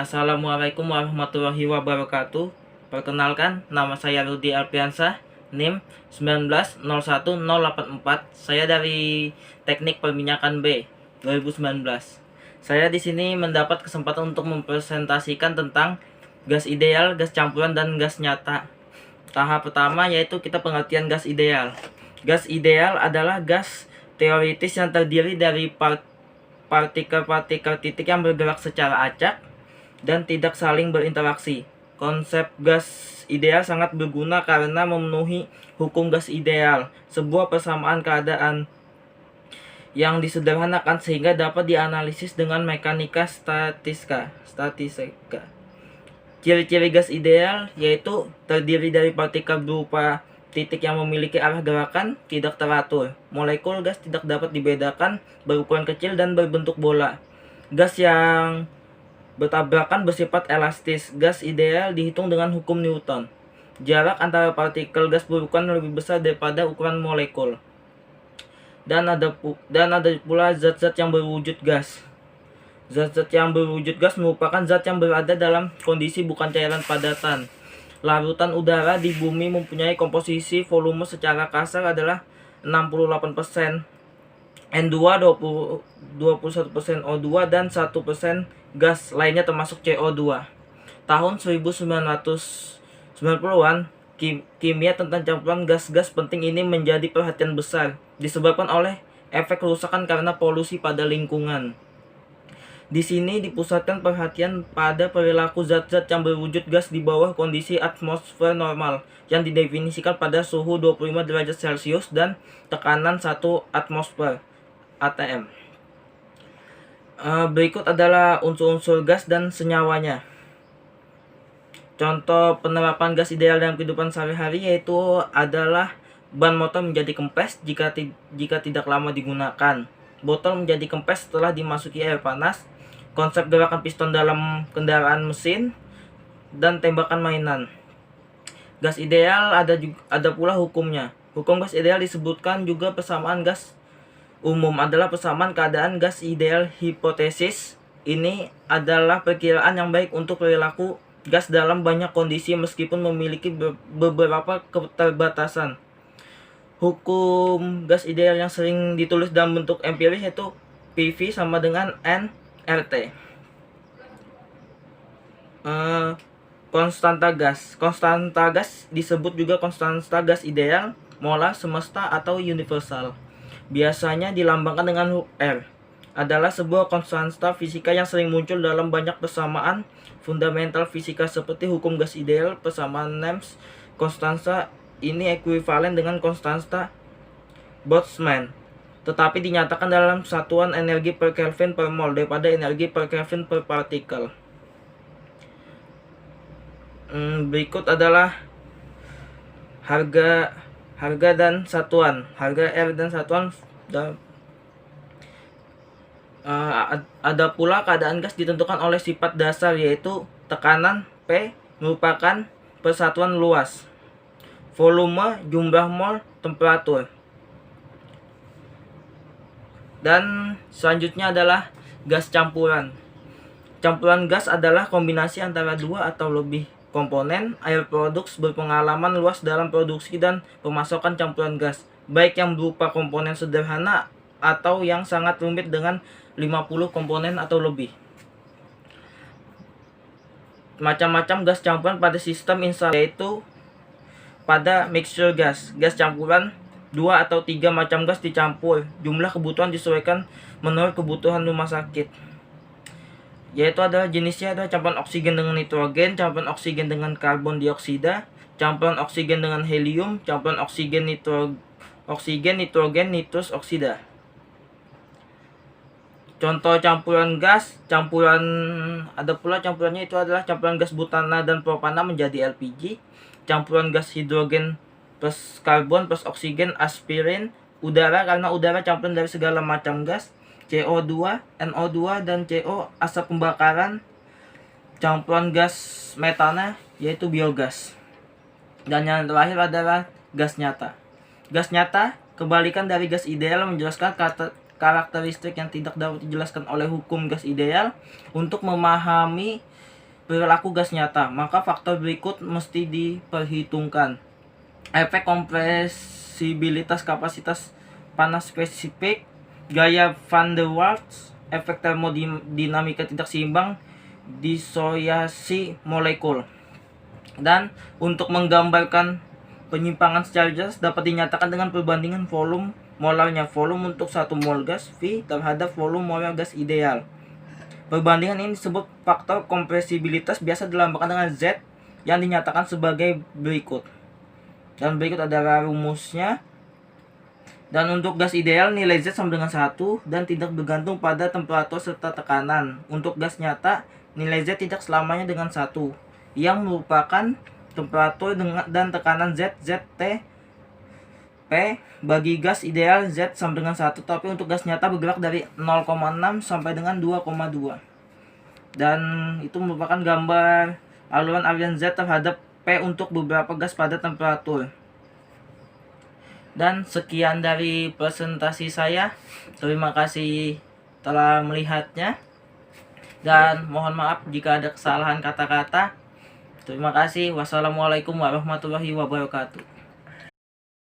Assalamualaikum warahmatullahi wabarakatuh. Perkenalkan, nama saya Rudi Alpiansah, NIM 19010844. Saya dari Teknik Perminyakan B 2019. Saya di sini mendapat kesempatan untuk mempresentasikan tentang gas ideal, gas campuran, dan gas nyata. Tahap pertama yaitu kita pengertian gas ideal. Gas ideal adalah gas teoritis yang terdiri dari partikel-partikel titik yang bergerak secara acak dan tidak saling berinteraksi. Konsep gas ideal sangat berguna karena memenuhi hukum gas ideal, sebuah persamaan keadaan yang disederhanakan sehingga dapat dianalisis dengan mekanika statistika. Ciri-ciri gas ideal yaitu terdiri dari partikel berupa titik yang memiliki arah gerakan tidak teratur. Molekul gas tidak dapat dibedakan, berukuran kecil dan berbentuk bola. Gas yang bertabrakan bersifat elastis. Gas ideal dihitung dengan hukum Newton. Jarak antara partikel gas berukuran lebih besar daripada ukuran molekul. Dan ada pula zat-zat yang berwujud gas. Zat-zat yang berwujud gas merupakan zat yang berada dalam kondisi bukan cairan padatan. Larutan udara di bumi mempunyai komposisi volume secara kasar adalah 68% N2, 21% O2, dan 1% gas lainnya termasuk CO2. Tahun 1990-an, kimia tentang campuran gas-gas penting ini menjadi perhatian besar, disebabkan oleh efek kerusakan karena polusi pada lingkungan. Di sini dipusatkan perhatian pada perilaku zat-zat yang berwujud gas di bawah kondisi atmosfer normal, yang didefinisikan pada suhu 25 derajat Celcius dan tekanan 1 atmosfer atm. Berikut adalah unsur-unsur gas dan senyawanya. Contoh penerapan gas ideal dalam kehidupan sehari-hari yaitu adalah ban motor menjadi kempes jika tidak lama digunakan. Botol menjadi kempes setelah dimasuki air panas. Konsep gerakan piston dalam kendaraan mesin dan tembakan mainan. Gas ideal ada pula hukumnya. Hukum gas ideal disebutkan juga persamaan gas umum adalah persamaan keadaan gas ideal hipotesis. Ini adalah perkiraan yang baik untuk perilaku gas dalam banyak kondisi meskipun memiliki beberapa keterbatasan. Hukum gas ideal yang sering ditulis dalam bentuk empiris yaitu PV sama dengan nRT. Konstanta gas. Konstanta gas disebut juga konstanta gas ideal, molar, semesta, atau universal. Biasanya dilambangkan dengan huruf R. Adalah sebuah konstanta fisika yang sering muncul dalam banyak persamaan fundamental fisika seperti hukum gas ideal. Persamaan Nernst konstanta ini ekuivalen dengan konstanta Boltzmann, tetapi dinyatakan dalam satuan energi per Kelvin per mol daripada energi per Kelvin per partikel. Berikut adalah harga dan satuan. Harga R dan satuan. Ada pula keadaan gas ditentukan oleh sifat dasar yaitu tekanan P merupakan persatuan luas, volume, jumlah mol, temperatur. Dan selanjutnya adalah gas campuran. Campuran gas adalah kombinasi antara dua atau lebih komponen air produks berpengalaman luas dalam produksi dan pemasokan campuran gas, baik yang berupa komponen sederhana atau yang sangat rumit dengan 50 komponen atau lebih. Macam-macam gas campuran pada sistem instalasi yaitu pada mixture gas. Gas campuran 2 atau 3 macam gas dicampur. Jumlah kebutuhan disesuaikan menurut kebutuhan rumah sakit. Yaitu adalah jenisnya adalah campuran oksigen dengan nitrogen, campuran oksigen dengan karbon dioksida, campuran oksigen dengan helium, campuran oksigen nitrogen nitrus oksida. Contoh campuran gas, ada pula campurannya itu adalah campuran gas butana dan propana menjadi LPG, campuran gas hidrogen plus karbon plus oksigen, aspirin, udara karena udara campuran dari segala macam gas, CO2, NO2, dan CO asap pembakaran, campuran gas metana yaitu biogas. Dan yang terakhir adalah gas nyata. Gas nyata, kebalikan dari gas ideal, menjelaskan karakteristik yang tidak dapat dijelaskan oleh hukum gas ideal. Untuk memahami perilaku gas nyata, maka faktor berikut mesti diperhitungkan. Efek kompresibilitas kapasitas panas spesifik, gaya van der Waals, efek termodinamika tidak seimbang, disosiasi molekul. Dan untuk menggambarkan penyimpangan secara jelas dapat dinyatakan dengan perbandingan volume molarnya volume untuk 1 mol gas V terhadap volume molar gas ideal. Perbandingan ini disebut faktor kompresibilitas, biasa dilambangkan dengan Z yang dinyatakan sebagai berikut. Dan berikut adalah rumusnya. Dan untuk gas ideal nilai Z sama dengan 1 dan tidak bergantung pada temperatur serta tekanan. Untuk gas nyata nilai Z tidak selamanya dengan 1 yang merupakan temperatur dan tekanan Z, ZT, P. Bagi gas ideal Z sama dengan 1, tapi untuk gas nyata bergerak dari 0,6 sampai dengan 2,2. Dan itu merupakan gambar aluran aliran Z terhadap P untuk beberapa gas pada temperatur. Dan sekian dari presentasi saya. Terima kasih telah melihatnya. Dan mohon maaf jika ada kesalahan kata-kata. Terima kasih. Wassalamualaikum warahmatullahi wabarakatuh.